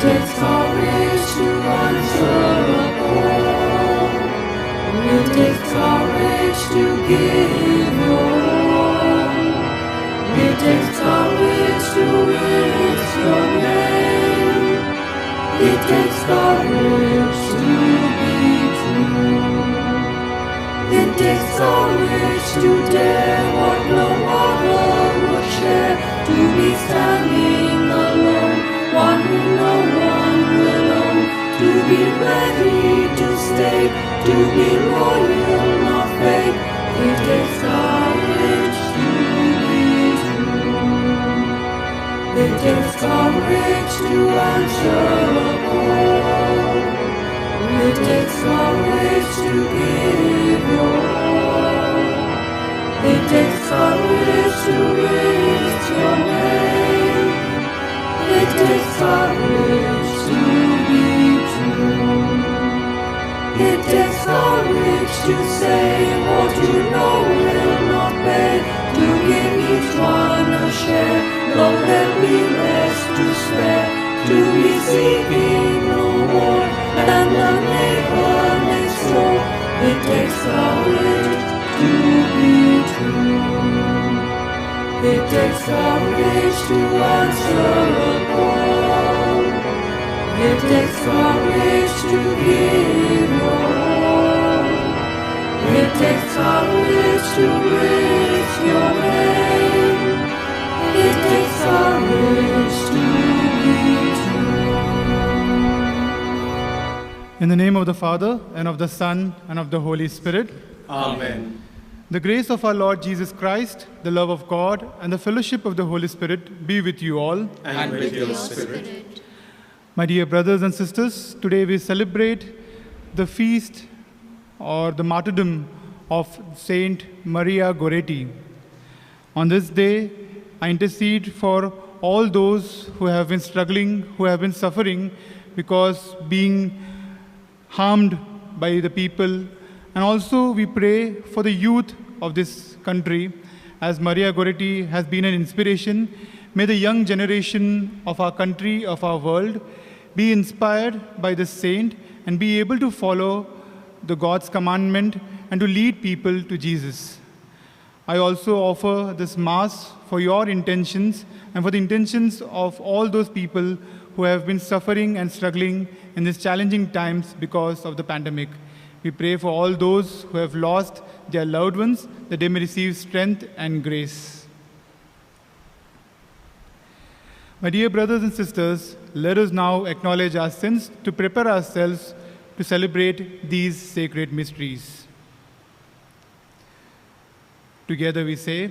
takes courage to answer a call. It takes courage to give your all. It takes courage to raise your name. It takes courage to be true. It takes courage to dare what no other would share. To be standing alone, one who no one will own. To be ready to stay, to be loyal, not fake. It takes courage to be true. It takes courage to answer a call. It takes courage to give your all. It takes courage to raise your name. It takes courage to be true. It takes courage to say what you know will not pay. To give each one a share, though there be less to spare. To be seeking no more than the neighbor next door. It takes courage to be true. It takes courage to answer a call. It takes courage to give your all. It takes courage to raise your name. It takes courage to be true. In the name of the Father, and of the Son, and of the Holy Spirit. Amen. The grace of our Lord Jesus Christ, the love of God, and the fellowship of the Holy Spirit be with you all. And with your spirit. My dear brothers and sisters, today we celebrate the feast or the martyrdom of Saint Maria Goretti. On this day, I intercede for all those who have been struggling, who have been suffering because being harmed by the people. And also we pray for the youth of this country. As Maria Goretti has been an inspiration, may the young generation of our country, of our world, be inspired by this saint and be able to follow the God's commandment and to lead people to Jesus. I also offer this Mass for your intentions and for the intentions of all those people who have been suffering and struggling in these challenging times because of the pandemic. We pray for all those who have lost their loved ones, that they may receive strength and grace. My dear brothers and sisters, let us now acknowledge our sins to prepare ourselves to celebrate these sacred mysteries. Together we say,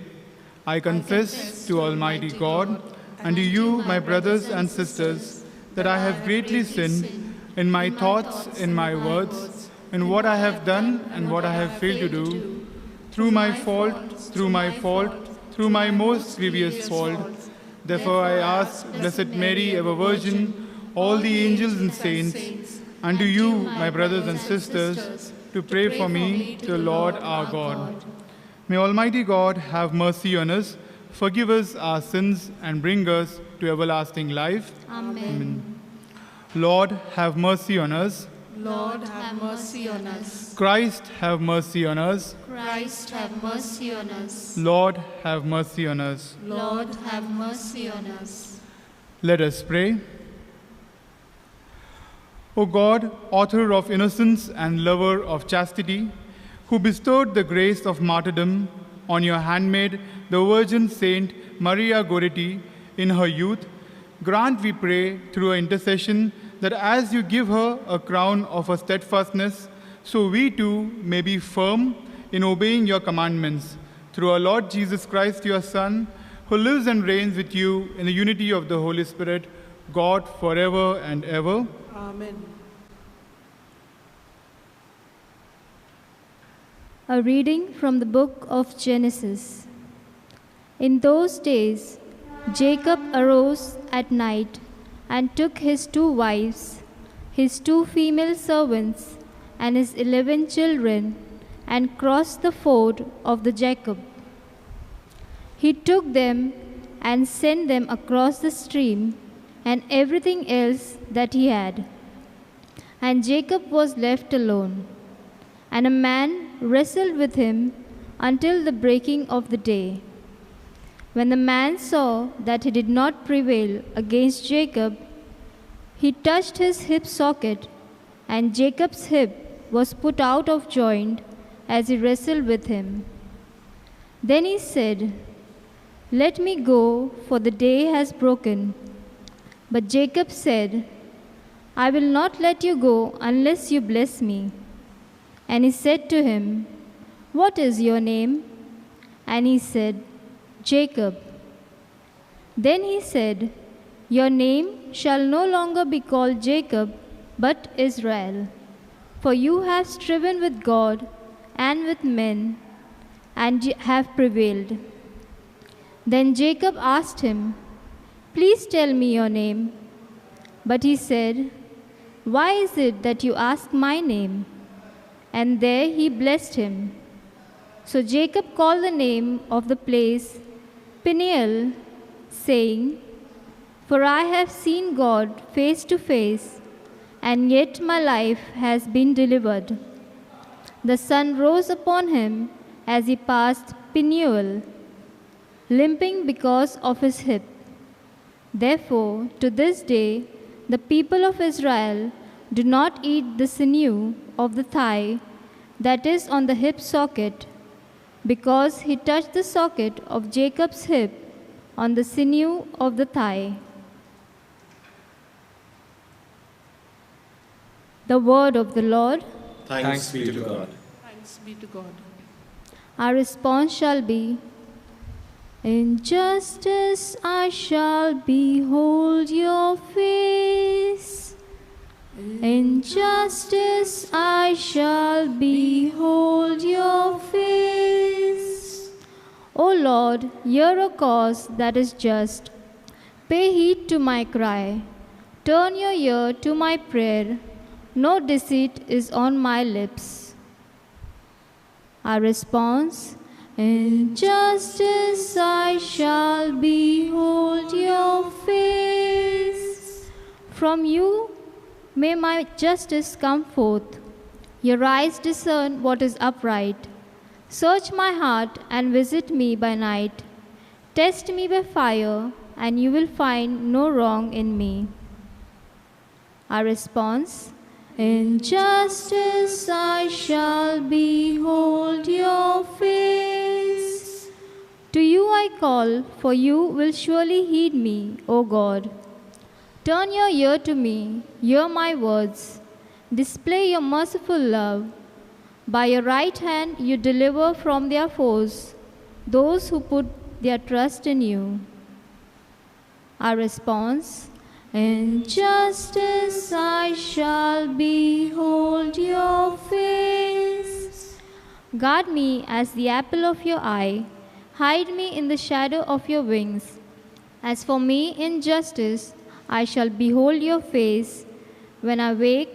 I confess to Almighty God and to you, my brothers and sisters, that I have greatly sinned in my thoughts, in my words, in what I have done and what I have failed to do, through my fault, through my most grievous fault. Therefore I ask Blessed Mary, ever Virgin, all the angels and saints, and to you, my brothers and sisters, to pray for me to the Lord our God. May Almighty God have mercy on us, forgive us our sins, and bring us to everlasting life. Amen. Lord, have mercy on us. Lord, have mercy on us. Christ, have mercy on us. Christ, have mercy on us. Lord, have mercy on us. Lord, have mercy on us. Let us pray. O God, author of innocence and lover of chastity, who bestowed the grace of martyrdom on your handmaid, the Virgin Saint Maria Goretti, in her youth, grant, we pray, through her intercession, that as you give her a crown of her steadfastness, so we too may be firm in obeying your commandments. Through our Lord Jesus Christ, your Son, who lives and reigns with you in the unity of the Holy Spirit, God forever and ever. Amen. A reading from the book of Genesis. In those days, Jacob arose at night and took his 2 wives, his 2 female servants, and his 11 children, and crossed the ford of the Jacob. He took them and sent them across the stream. and everything else that he had. And Jacob was left alone, and a man wrestled with him until the breaking of the day. When the man saw that he did not prevail against Jacob, he touched his hip socket, and Jacob's hip was put out of joint as he wrestled with him. Then he said, "Let me go, for the day has broken." But Jacob said, "I will not let you go unless you bless me." And he said to him, "What is your name?" And he said, "Jacob." Then he said, "Your name shall no longer be called Jacob, but Israel, for you have striven with God and with men, and have prevailed." Then Jacob asked him, "Please tell me your name." But he said, "Why is it that you ask my name?" And there he blessed him. So Jacob called the name of the place Peniel, saying, "For I have seen God face to face, and yet my life has been delivered." The sun rose upon him as he passed Peniel, limping because of his hip. Therefore, to this day, the people of Israel do not eat the sinew of the thigh that is on the hip socket, because he touched the socket of Jacob's hip on the sinew of the thigh. The word of the Lord. Thanks be to God. Thanks be to God. Our response shall be, "In justice I shall behold your face. In justice I shall behold your face. O Lord, hear a cause that is just. Pay heed to my cry. Turn your ear to my prayer. No deceit is on my lips." Our response, "In justice I shall behold your face." From you may my justice come forth. Your eyes discern what is upright. Search my heart and visit me by night. Test me by fire, and you will find no wrong in me. Our response, "In justice I shall behold your face." To you I call, for you will surely heed me, O God. Turn your ear to me, hear my words. Display your merciful love. By your right hand you deliver from their foes those who put their trust in you. Our response, "In justice I shall behold your face." Guard me as the apple of your eye. Hide me in the shadow of your wings. As for me, in justice I shall behold your face. When I wake,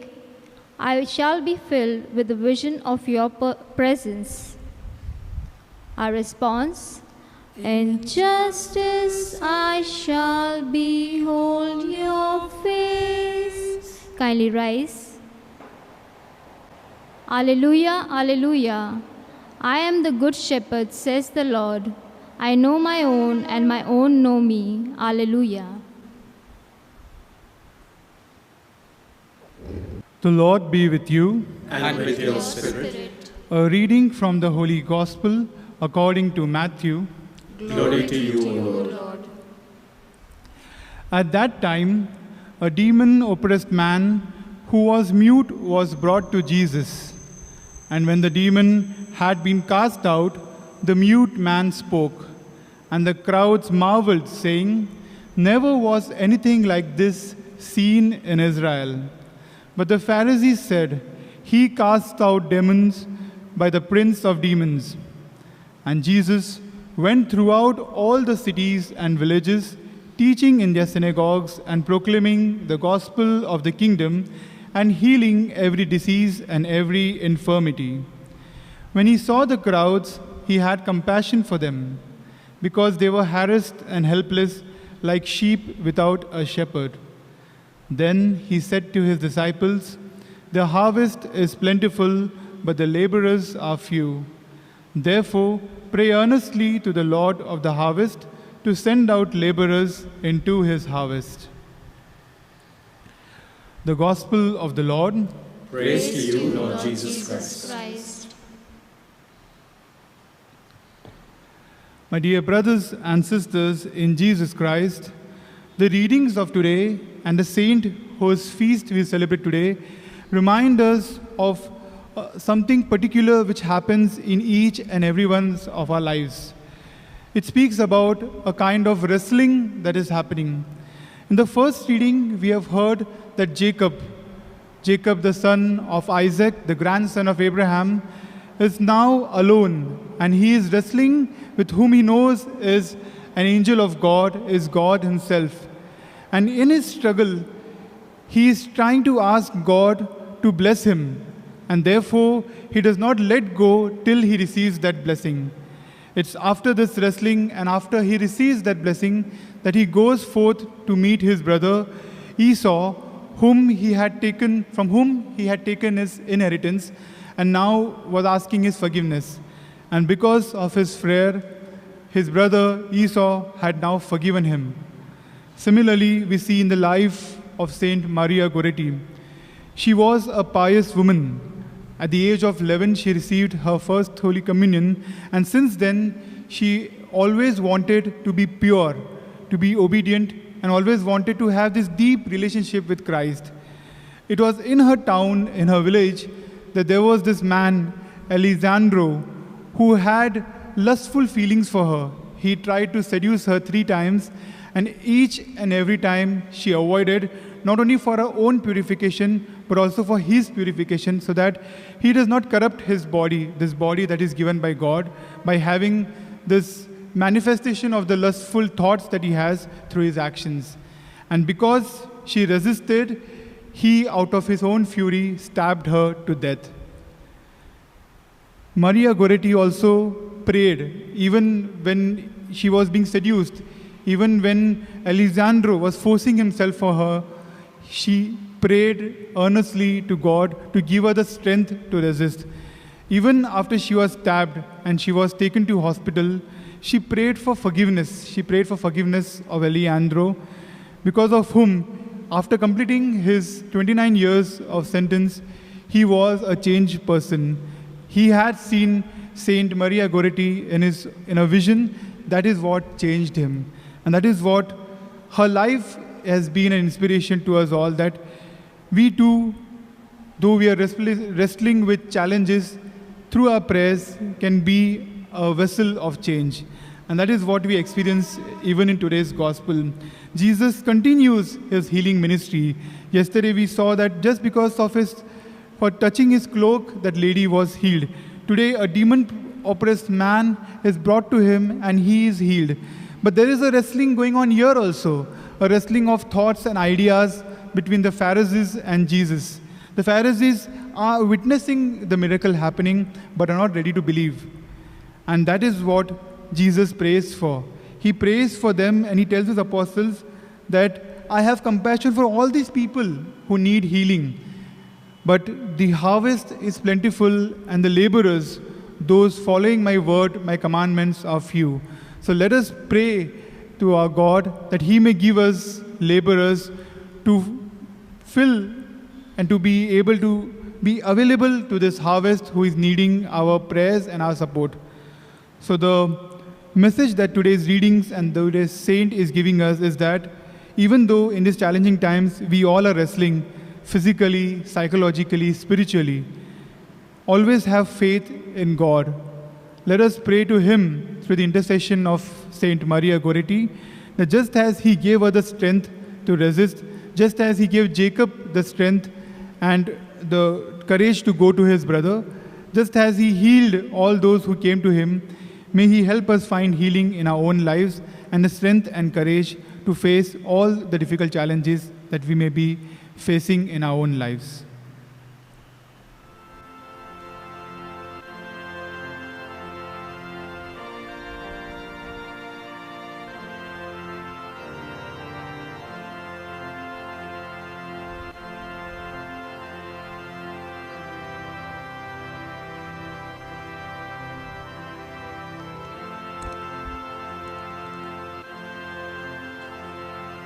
I shall be filled with the vision of your presence. Our response, "In justice I shall behold your face." Kindly rise. Alleluia, alleluia. I am the good shepherd, says the Lord. I know my own, and my own know me. Alleluia. The Lord be with you. And with your spirit. A reading from the Holy Gospel according to Matthew. Glory to you, O Lord. At that time, a demon-oppressed man who was mute was brought to Jesus. And when the demon had been cast out, the mute man spoke. And the crowds marveled, saying, "Never was anything like this seen in Israel." But the Pharisees said, "He casts out demons by the prince of demons." And Jesus went throughout all the cities and villages, teaching in their synagogues and proclaiming the gospel of the kingdom and healing every disease and every infirmity. When he saw the crowds, he had compassion for them, because they were harassed and helpless, like sheep without a shepherd. Then he said to his disciples, "The harvest is plentiful, but the laborers are few. Therefore, pray earnestly to the Lord of the harvest to send out laborers into his harvest." The Gospel of the Lord. Praise to you, Lord Jesus Christ. My dear brothers and sisters in Jesus Christ, the readings of today and the saint whose feast we celebrate today remind us of something particular which happens in each and every one of our lives. It speaks about a kind of wrestling that is happening. In the first reading, we have heard that Jacob, the son of Isaac, the grandson of Abraham, is now alone, and he is wrestling with whom he knows is an angel of God, is God himself. And in his struggle, he is trying to ask God to bless him, and therefore he does not let go till he receives that blessing. It's after this wrestling and after he receives that blessing that he goes forth to meet his brother Esau, from whom he had taken his inheritance, and now was asking his forgiveness. And because of his prayer, his brother Esau had now forgiven him. Similarly, we see in the life of Saint Maria Goretti. She was a pious woman. At the age of 11, she received her first Holy Communion, and since then, she always wanted to be pure, to be obedient, and always wanted to have this deep relationship with Christ. It was in her town, in her village, that there was this man, Alessandro, who had lustful feelings for her. He tried to seduce her 3 times, and each and every time she avoided, not only for her own purification, but also for his purification, so that he does not corrupt his body, this body that is given by God, by having this manifestation of the lustful thoughts that he has through his actions. And because she resisted, he, out of his own fury, stabbed her to death. Maria Goretti also prayed, even when she was being seduced, even when Alessandro was forcing himself for her, she prayed earnestly to God to give her the strength to resist. Even after she was stabbed and she was taken to hospital, she prayed for forgiveness. She prayed for forgiveness of Alessandro, because of whom, after completing his 29 years of sentence, he was a changed person. He had seen Saint Maria Goretti in a vision. That is what changed him. And that is what her life has been an inspiration to us all, that we too, though we are wrestling with challenges, through our prayers can be a vessel of change. And that is what we experience even in today's gospel. Jesus continues his healing ministry. Yesterday we saw that just because of for touching his cloak, that lady was healed. Today a demon-oppressed man is brought to him and he is healed. But there is a wrestling going on here also, a wrestling of thoughts and ideas between the Pharisees and Jesus. The Pharisees are witnessing the miracle happening but are not ready to believe. And that is what Jesus prays for. He prays for them and he tells his apostles that I have compassion for all these people who need healing. But the harvest is plentiful and the laborers, those following my word, my commandments, are few. So let us pray to our God that he may give us laborers to fill and to be able to be available to this harvest who is needing our prayers and our support. So the message that today's readings and today's saint is giving us is that even though in these challenging times we all are wrestling physically, psychologically, spiritually, always have faith in God. Let us pray to him through the intercession of Saint Maria Goretti, that just as he gave her the strength to resist, just as he gave Jacob the strength and the courage to go to his brother, just as he healed all those who came to him, may he help us find healing in our own lives and the strength and courage to face all the difficult challenges that we may be facing in our own lives.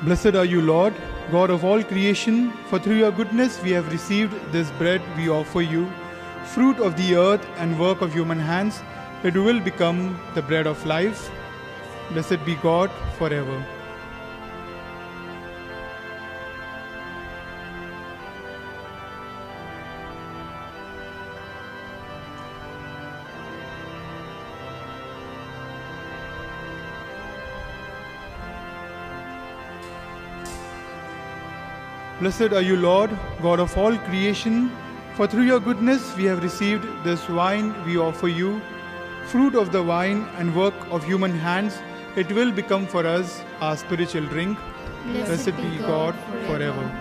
Blessed are you, Lord, God of all creation, for through your goodness we have received this bread we offer you, fruit of the earth and work of human hands. It will become the bread of life. Blessed be God forever. Blessed are you, Lord, God of all creation, for through your goodness we have received this wine we offer you, fruit of the vine and work of human hands. It will become for us our spiritual drink. Blessed be God forever.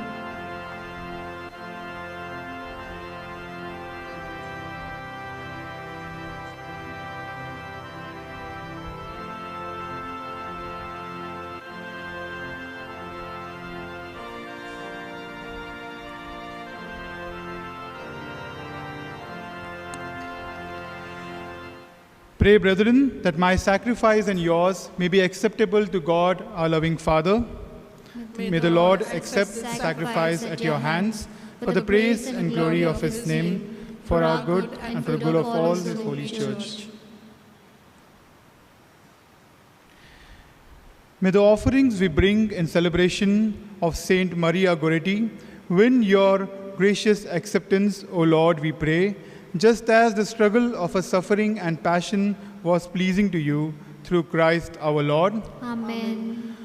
Pray, brethren, that my sacrifice and yours may be acceptable to God, our loving Father. May the Lord accept sacrifice at your hands for the praise and glory of his name, for our good and for the good of all his holy church. May the offerings we bring in celebration of Saint Maria Goretti win your gracious acceptance, O Lord, we pray, just as the struggle of her suffering and passion was pleasing to you through Christ our Lord. Amen.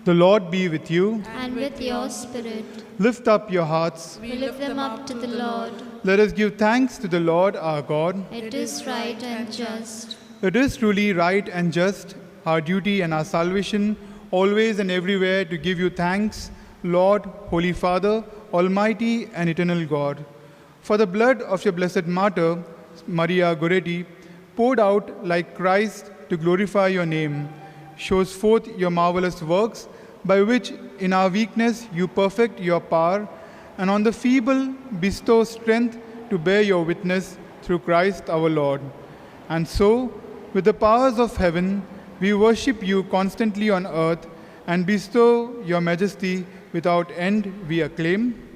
The Lord be with you. And with your spirit, Lift up your hearts. we lift them up to the Lord. Let us give thanks to the Lord our God. It is right and just. It is truly right and just, our duty and our salvation, always and everywhere to give you thanks, Lord, Holy Father, Almighty and eternal God. For the blood of your blessed martyr, Maria Goretti, poured out like Christ to glorify your name, shows forth your marvelous works, by which in our weakness you perfect your power, and on the feeble bestow strength to bear your witness through Christ our Lord. And so, with the powers of heaven, we worship you constantly on earth, and bestow your majesty without end, we acclaim.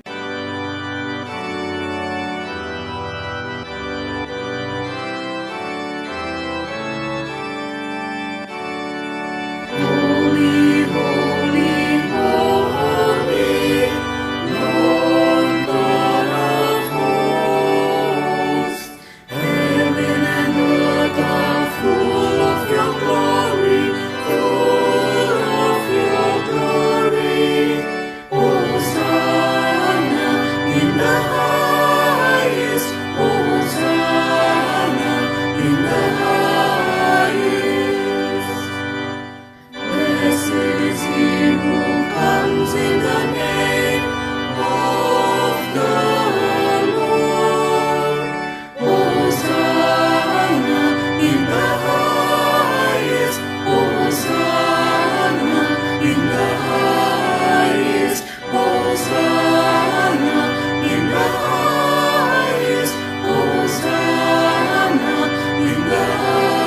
Holy, holy, holy, Lord God of hosts. Heaven and earth are full of your glory, full of your glory. Hosanna in the highest, Hosanna in the highest. Blessed is he who comes in the name of the Lord. Hosanna in the highest, Hosanna in the highest, Hosanna in the highest, Hosanna in the highest.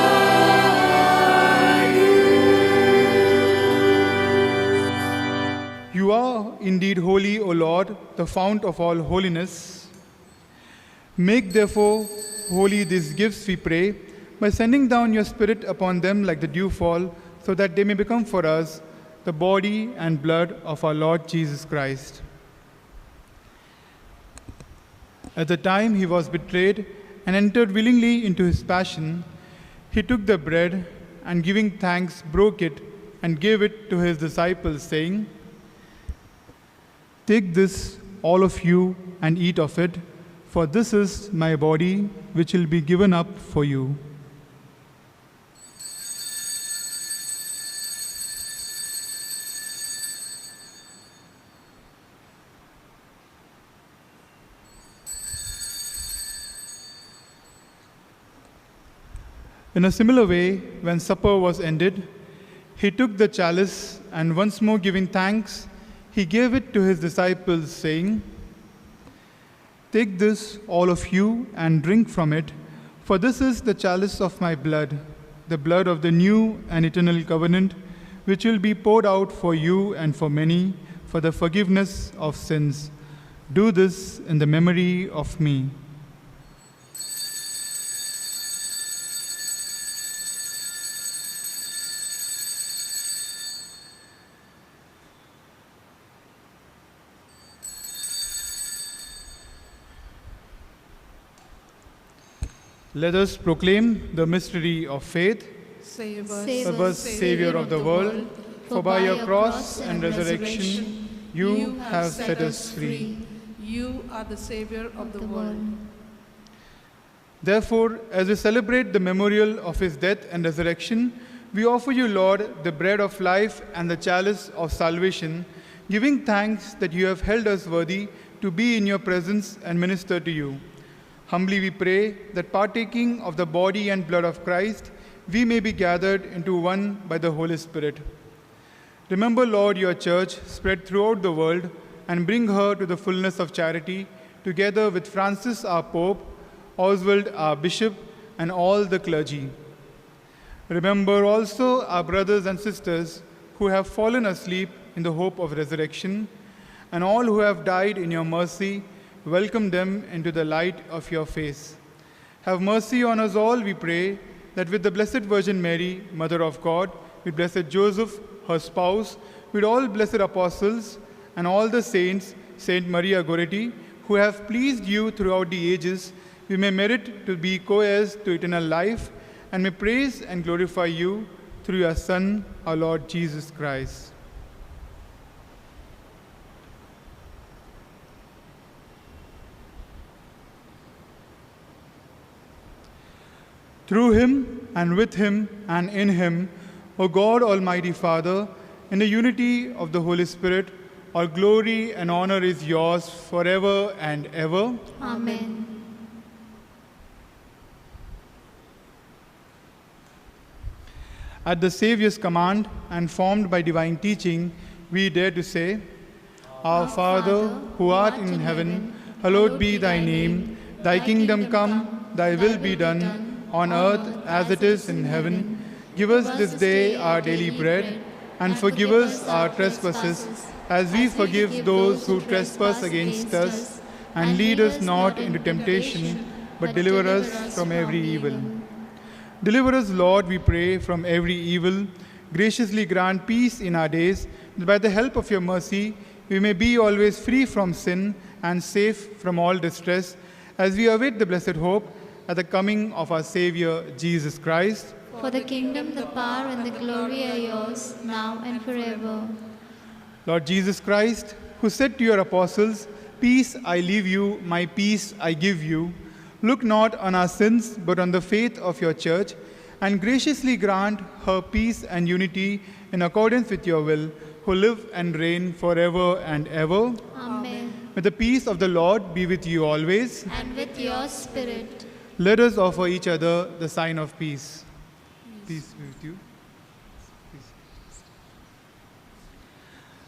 You are indeed holy, O Lord, the fount of all holiness. Make therefore holy these gifts, we pray, by sending down your Spirit upon them like the dewfall, so that they may become for us the body and blood of our Lord Jesus Christ. At the time he was betrayed and entered willingly into his passion, he took the bread and giving thanks broke it and gave it to his disciples, saying, "Take this, all of you, and eat of it, for this is my body, which will be given up for you." In a similar way, when supper was ended, he took the chalice and once more giving thanks, he gave it to his disciples, saying, "Take this, all of you, and drink from it, for this is the chalice of my blood, the blood of the new and eternal covenant, which will be poured out for you and for many for the forgiveness of sins. Do this in the memory of me. Let us proclaim the mystery of faith. Save Save us, Savior of the world, for by your cross and resurrection you have set us free. You are the Savior of the world. Therefore, as we celebrate the memorial of his death and resurrection, we offer you, Lord, the bread of life and the chalice of salvation, giving thanks that you have held us worthy to be in your presence and minister to you. Humbly we pray that partaking of the body and blood of Christ, we may be gathered into one by the Holy Spirit. Remember, Lord, your church spread throughout the world and bring her to the fullness of charity, together with Francis our Pope, Oswald our Bishop, and all the clergy. Remember also our brothers and sisters who have fallen asleep in the hope of resurrection, and all who have died in your mercy. Welcome them into the light of your face. Have mercy on us all, we pray, that with the Blessed Virgin Mary, Mother of God, with Blessed Joseph, her spouse, with all blessed apostles, and all the saints, Saint Maria Goretti, who have pleased you throughout the ages, we may merit to be co-heirs to eternal life, and may praise and glorify you through your Son, our Lord Jesus Christ. Through him, and with him, and in him, O God, Almighty Father, in the unity of the Holy Spirit, all glory and honor is yours forever and ever. Amen. At the Saviour's command and formed by divine teaching, we dare to say, Our Father, who art in heaven, hallowed be thy name. Thy kingdom come, thy will be done, on earth as it is in heaven. Give us this day our daily bread, and forgive us our trespasses, as we forgive those who trespass against us. And lead us not into temptation, but deliver us from every evil. Deliver us, Lord, we pray, from every evil. Graciously grant peace in our days, that by the help of your mercy we may be always free from sin and safe from all distress, as we await the blessed hope at the coming of our Savior, Jesus Christ. For the kingdom, the power, and the glory are yours, now and forever. Lord Jesus Christ, who said to your apostles, Peace I leave you, my peace I give you, look not on our sins, but on the faith of your church, and graciously grant her peace and unity in accordance with your will, who live and reign forever and ever. Amen. May the peace of the Lord be with you always. And with your spirit. Let us offer each other the sign of peace. Peace be with you.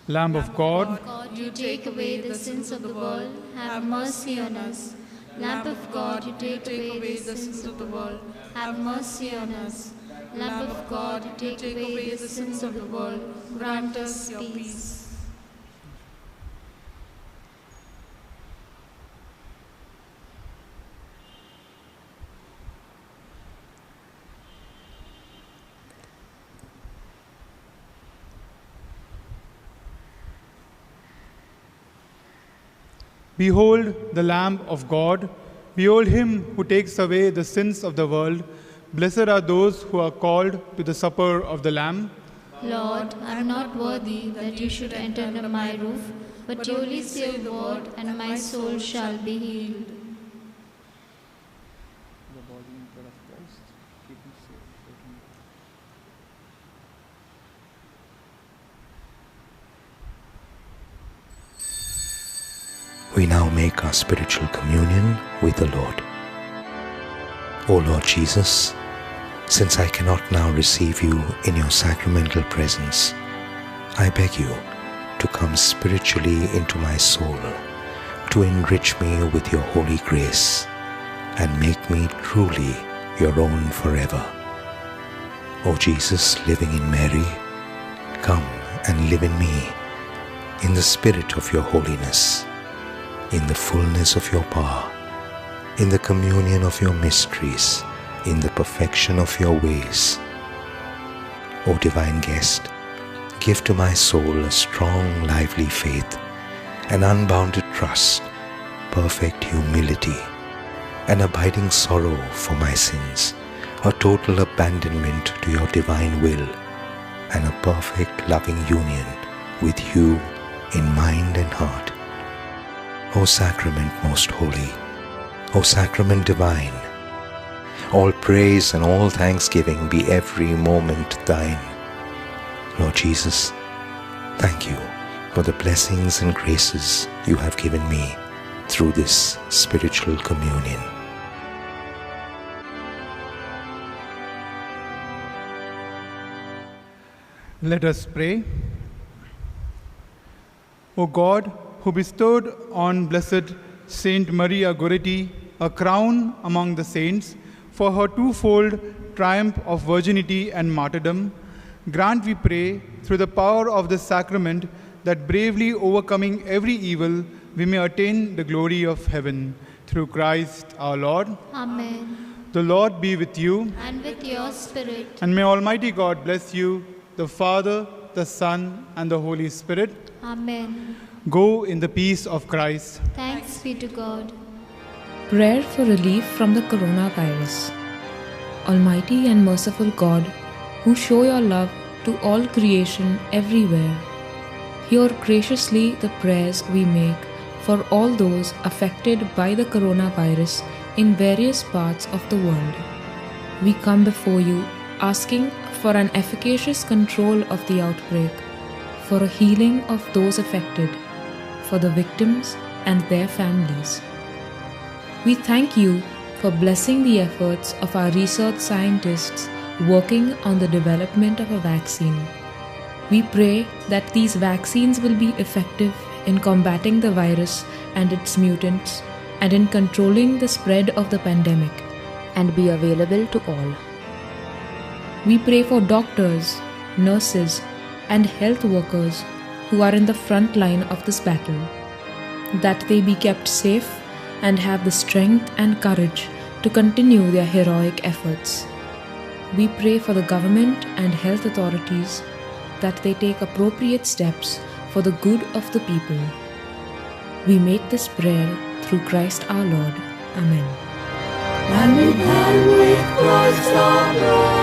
Lamb of God, God, you take away the sins of the world, have mercy on us. Lamb of God, you take away the sins of the world, have mercy on us. Lamb of God, you take away the sins of the world, grant us peace. behold the Lamb of God. Behold him who takes away the sins of the world. Blessed are those who are called to the supper of the Lamb. Lord, I am not worthy that you should enter under my roof, but only say the word, and my soul shall be healed. We now make our spiritual communion with the Lord. O Lord Jesus, since I cannot now receive you in your sacramental presence, I beg you to come spiritually into my soul, to enrich me with your holy grace, and make me truly your own forever. O Jesus, living in Mary, come and live in me in the spirit of your holiness, in the fullness of your power, in the communion of your mysteries, in the perfection of your ways. O divine guest, give to my soul a strong, lively faith, an unbounded trust, perfect humility, an abiding sorrow for my sins, a total abandonment to your divine will, and a perfect loving union with you in mind and heart. O sacrament most holy, O sacrament divine, all praise and all thanksgiving be every moment thine. Lord Jesus, thank you for the blessings and graces you have given me through this spiritual communion. Let us pray. O God, who bestowed on Blessed Saint Maria Goretti a crown among the saints for her twofold triumph of virginity and martyrdom, grant, we pray, through the power of this sacrament, that bravely overcoming every evil, we may attain the glory of heaven. Through Christ our Lord. Amen. The Lord be with you. And with your spirit. And may Almighty God bless you, the Father, the Son, and the Holy Spirit. Amen. Go in the peace of Christ. Thanks be to God. Prayer for relief from the coronavirus. Almighty and merciful God, who show your love to all creation everywhere, hear graciously the prayers we make for all those affected by the coronavirus in various parts of the world. We come before you asking for an efficacious control of the outbreak, for a healing of those affected, for the victims and their families. We thank you for blessing the efforts of our research scientists working on the development of a vaccine. We pray that these vaccines will be effective in combating the virus and its mutants and in controlling the spread of the pandemic and be available to all. We pray for doctors, nurses, and health workers who are in the front line of this battle, that they be kept safe and have the strength and courage to continue their heroic efforts. We pray for the government and health authorities that they take appropriate steps for the good of the people. We make this prayer through Christ our Lord. Amen. And in hand with Christ our brother.